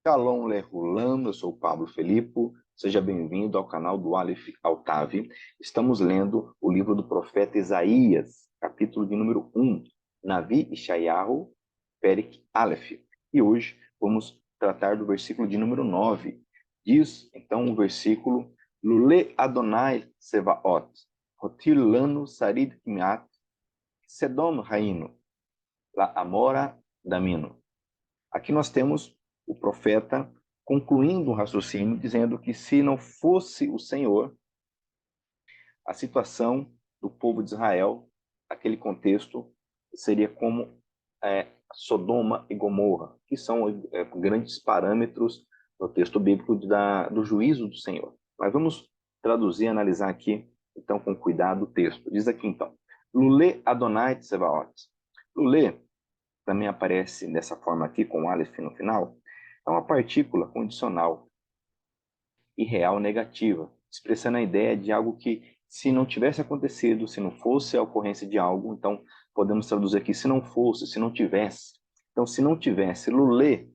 Shalom Lehulam, eu sou o Pablo Felipe, seja bem-vindo ao canal do Aleph Altavi. Estamos lendo o livro do profeta Isaías, capítulo de número 1, Navi Ishayahu, Perek Aleph. E hoje vamos tratar do versículo de número 9. Diz, então, o versículo, Lule Adonai Sevaot, Hotil Lanu Sarid Kimiat, Sedom Raino, La Amora Damino. Aqui nós temos o profeta concluindo um raciocínio, dizendo que se não fosse o Senhor, a situação do povo de Israel, aquele contexto, seria como Sodoma e Gomorra, que são grandes parâmetros no texto bíblico do juízo do Senhor. Mas vamos traduzir e analisar aqui, então, com cuidado o texto. Diz aqui, então, Lule Adonai Tsevaot. Lule também aparece dessa forma aqui, com o Aleph no final, é uma partícula condicional e real negativa, expressando a ideia de algo que, se não tivesse acontecido, se não fosse a ocorrência de algo, então podemos traduzir aqui, se não fosse, se não tivesse. Então, se não tivesse Lulê,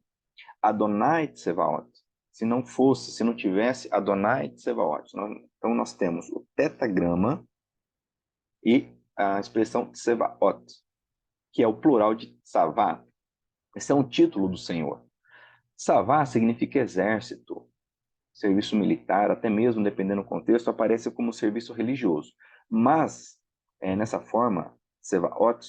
Adonai Tsevaot, se não fosse, se não tivesse Adonai Tsevaot. Então, nós temos o tetagrama e a expressão Tsevaot, que é o plural de Tsavá. Esse é um título do Senhor. Savá significa exército, serviço militar, até mesmo, dependendo do contexto, aparece como serviço religioso. Mas, nessa forma, Sevaot,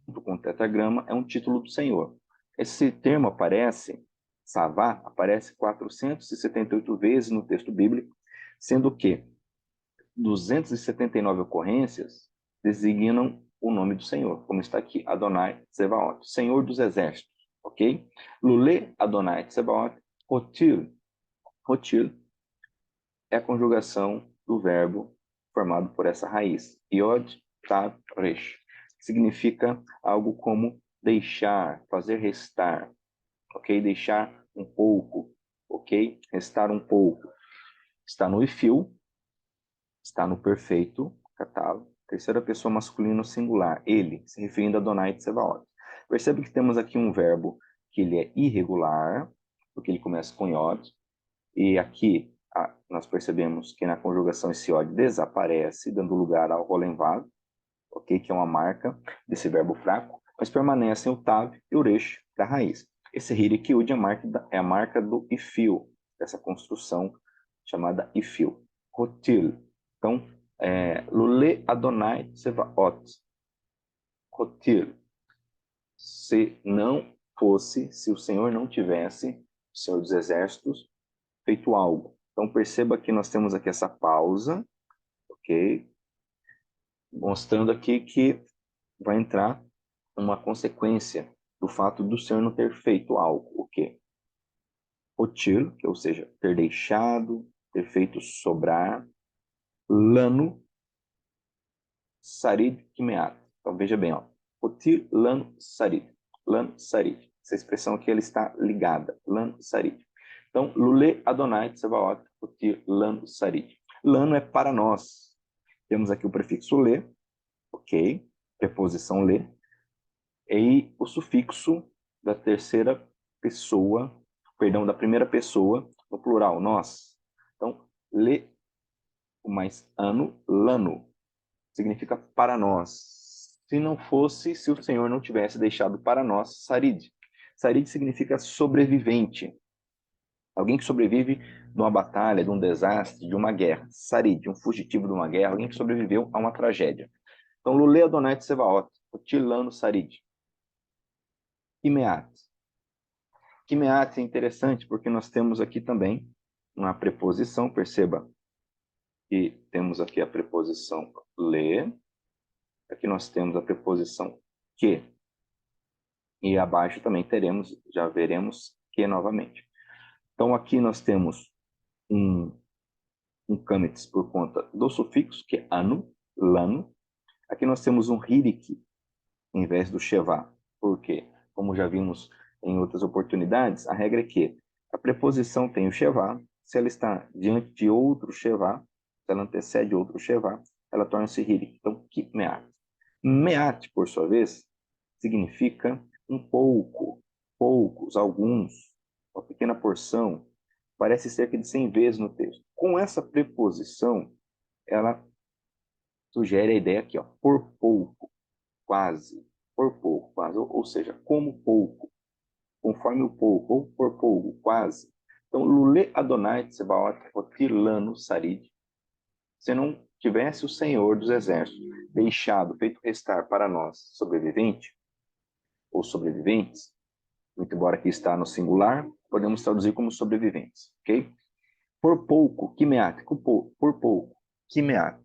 junto com o tetragrama, é um título do Senhor. Esse termo aparece, Savá, aparece 478 vezes no texto bíblico, sendo que 279 ocorrências designam o nome do Senhor, como está aqui, Adonai Tsebaot, Senhor dos Exércitos, ok? Lule Adonai Tsebaot, Hotil. Hotil é a conjugação do verbo formado por essa raiz, Yod, Tav, Resh, que significa algo como deixar, fazer restar, ok? Deixar um pouco, ok? Restar um pouco. Está no ifil, está no perfeito, catálogo, terceira pessoa masculino singular, ele, se referindo a Adonai Tsebaot. Percebe que temos aqui um verbo que ele é irregular, porque ele começa com Yod, e aqui nós percebemos que na conjugação esse Yod desaparece, dando lugar ao Rolenvav, ok? Que é uma marca desse verbo fraco, mas permanecem o Tav e o Resh da raiz. Esse Hirikiud é a marca do Ifil, dessa construção chamada Ifil. Rotil. Então, Lule Adonai Tsevaot. Rotil. Se não fosse, se o Senhor não tivesse, o Senhor dos Exércitos, feito algo. Então, perceba que nós temos aqui essa pausa, ok? Mostrando aqui que vai entrar uma consequência do fato do Senhor não ter feito algo. O quê? Otir, que ou seja, ter deixado, ter feito sobrar. Lano, sarid, kimeat. Então, veja bem, ó. Otir, lano, sarid. Lano, sarid. Essa expressão aqui ela está ligada. Lano, sarid. Então, Lule Adonai Tsebaot, Otir, lano, sarid. Lano é para nós. Temos aqui o prefixo le, ok? Preposição le. E o sufixo da terceira pessoa, perdão, da primeira pessoa, no plural, nós. Então, le, o mais ano, lano, significa para nós. Se não fosse, se o Senhor não tivesse deixado para nós, sarid. Sarid significa sobrevivente. Alguém que sobrevive de uma batalha, de um desastre, de uma guerra. Sarid, um fugitivo de uma guerra, alguém que sobreviveu a uma tragédia. Então, Lule Adonai Tsevaot, o Tilano Sarid. Kimeat. Kimeat é interessante porque nós temos aqui também uma preposição, perceba que temos aqui a preposição le, aqui nós temos a preposição que, e abaixo também teremos, já veremos que novamente. Então aqui nós temos um câmetes por conta do sufixo, que é anu, lano. Aqui nós temos um hirik em vez do shevá. Por quê? Como já vimos em outras oportunidades, a regra é que a preposição tem o shevá, se ela está diante de outro shevá, se ela antecede outro shevá, ela torna-se hirik. Então, kimeat. Meat, por sua vez, significa um pouco, poucos, alguns. uma pequena porção, aparece cerca de 100 vezes no texto. Com essa preposição, ela sugere a ideia aqui, ó, por pouco, quase, por pouco, quase, ou seja, como pouco, conforme o pouco, ou por pouco, quase. Então, Lule Adonai Tsebaot Otilano Sarid, se não tivesse o Senhor dos Exércitos deixado, feito restar para nós sobrevivente, ou sobreviventes, muito embora aqui está no singular, podemos traduzir como sobreviventes, ok? Por pouco, kimeat, por pouco, kimeat,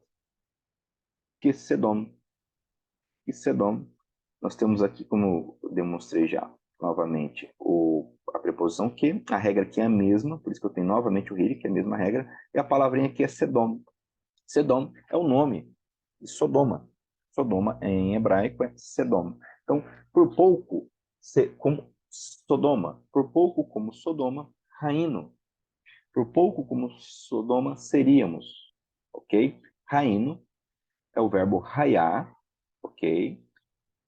que Sedom, nós temos aqui, como eu demonstrei já, novamente, a preposição que, a regra aqui é a mesma, por isso que eu tenho novamente o hiri, que é a mesma regra, e a palavrinha aqui é Sedom. Sedom é o nome de Sodoma. Sodoma em hebraico é Sedom. Então, por pouco, como Sodoma, por pouco como Sodoma, Raino. Por pouco como Sodoma seríamos, ok? Raino é o verbo raiar, ok?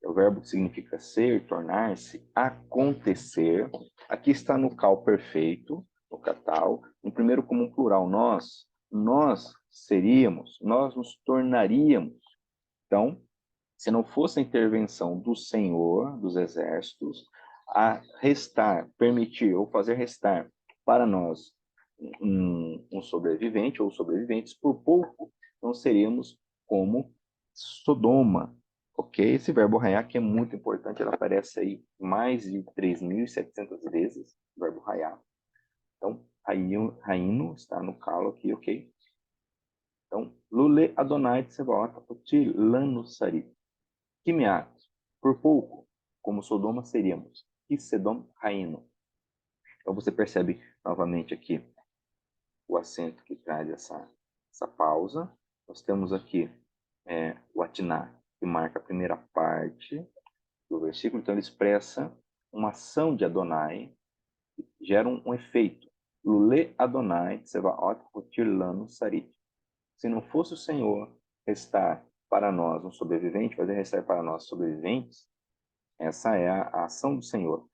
É o verbo que significa ser, tornar-se, acontecer. Aqui está no cal perfeito, no catal. No primeiro como um plural, nós seríamos, nós nos tornaríamos. Então, se não fosse a intervenção do Senhor, dos exércitos, a restar, permitir ou fazer restar para nós um sobrevivente ou sobreviventes, por pouco, não seríamos como Sodoma. Ok? Esse verbo raiar que é muito importante, ele aparece aí mais de 3.700 vezes, o verbo raiar. Então, raino está no calo aqui, ok? Então, Lule Adonai Tsebaot Otil Lano Sari. Kimeat, por pouco, como Sodoma seríamos. E Sedom Raino. Então você percebe novamente aqui o acento que traz essa pausa. Nós temos aqui o atiná, que marca a primeira parte do versículo. Então ele expressa uma ação de Adonai, que gera um efeito. Lule Adonai Tsevaot Utirlano Sarit. Se não fosse o Senhor restar para nós um sobrevivente, fazer restar para nós sobreviventes, essa é a ação do Senhor.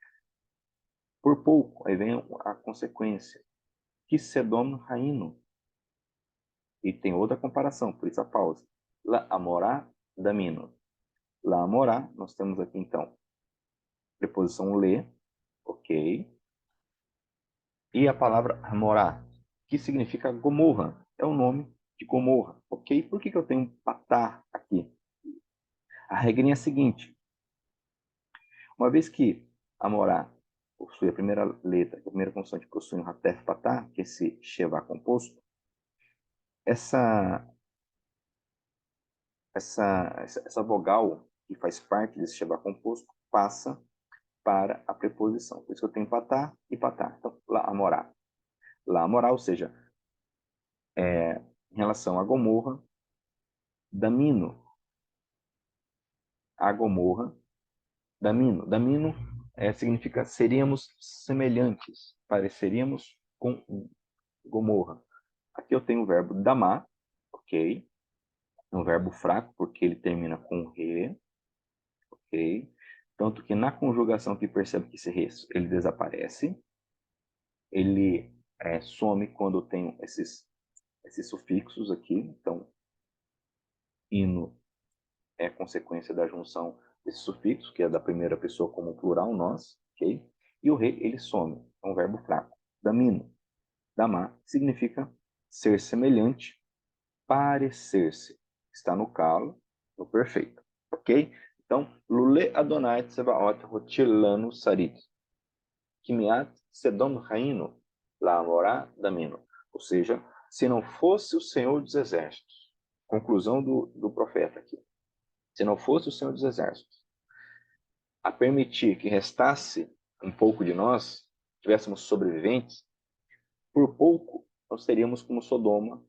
Por pouco, aí vem a consequência. Que Sedom Raino. E tem outra comparação, por isso a pausa. La Amorá Damino. La Amorá, nós temos aqui então preposição le, ok? E a palavra Amorá, que significa Gomorra. É o nome de Gomorra, ok? Por que eu tenho patá aqui? A regrinha é a seguinte. Uma vez que Amorá possui a primeira letra, a primeira consoante possui um ratef patá, que é esse shevá composto, essa essa vogal que faz parte desse shevá composto passa para a preposição. Por isso que eu tenho patá e patá. Então, lá amorá. Lá amorá, ou seja, em relação a Gomorra, Damino. A Gomorra, Damino. Damino significa seríamos semelhantes, pareceríamos com Gomorra. Aqui eu tenho o verbo damar, ok? É um verbo fraco, porque ele termina com re, ok? Tanto que na conjugação que percebe que esse re ele desaparece, ele some quando eu tenho esses sufixos aqui. Então, ino é consequência da junção desse sufixo, que é da primeira pessoa como plural, nós, ok? E o re, ele some, é um verbo fraco. Damino, damar, significa ser semelhante, parecer-se. Está no calo, no perfeito, ok? Então, Lule Adonai Tsebaot Rotilano Sarit. Kimiat Sedom Raino, La Amorá Damino. Ou seja, se não fosse o Senhor dos Exércitos, conclusão do profeta aqui, se não fosse o Senhor dos Exércitos, a permitir que restasse um pouco de nós, tivéssemos sobreviventes, por pouco nós seríamos como Sodoma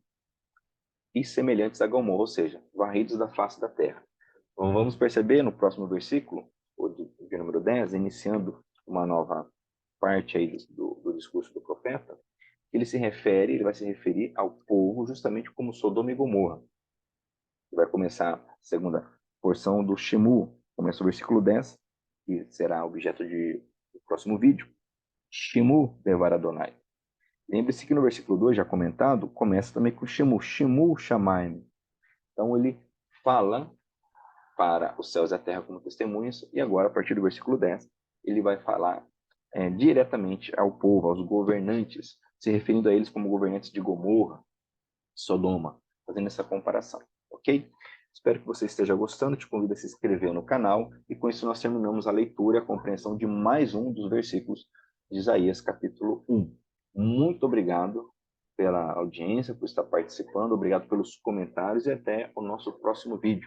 e semelhantes a Gomorra, ou seja, varridos da face da terra. Então, vamos perceber no próximo versículo, o de número 10, iniciando uma nova parte aí do discurso do profeta, ele vai se referir ao povo justamente como Sodoma e Gomorra. Vai começar a segunda porção do Shemu, começa o versículo 10, que será objeto do próximo vídeo. Shimu levar Adonai. Lembre-se que no versículo 2, já comentado, começa também com Shimu, Shimu Shamayim. Então ele fala para os céus e a terra como testemunhas, e agora, a partir do versículo 10, ele vai falar diretamente ao povo, aos governantes, se referindo a eles como governantes de Gomorra, Sodoma, fazendo essa comparação, ok? Espero que você esteja gostando, te convido a se inscrever no canal, e com isso nós terminamos a leitura e a compreensão de mais um dos versículos de Isaías, capítulo 1. Muito obrigado pela audiência, por estar participando, obrigado pelos comentários e até o nosso próximo vídeo.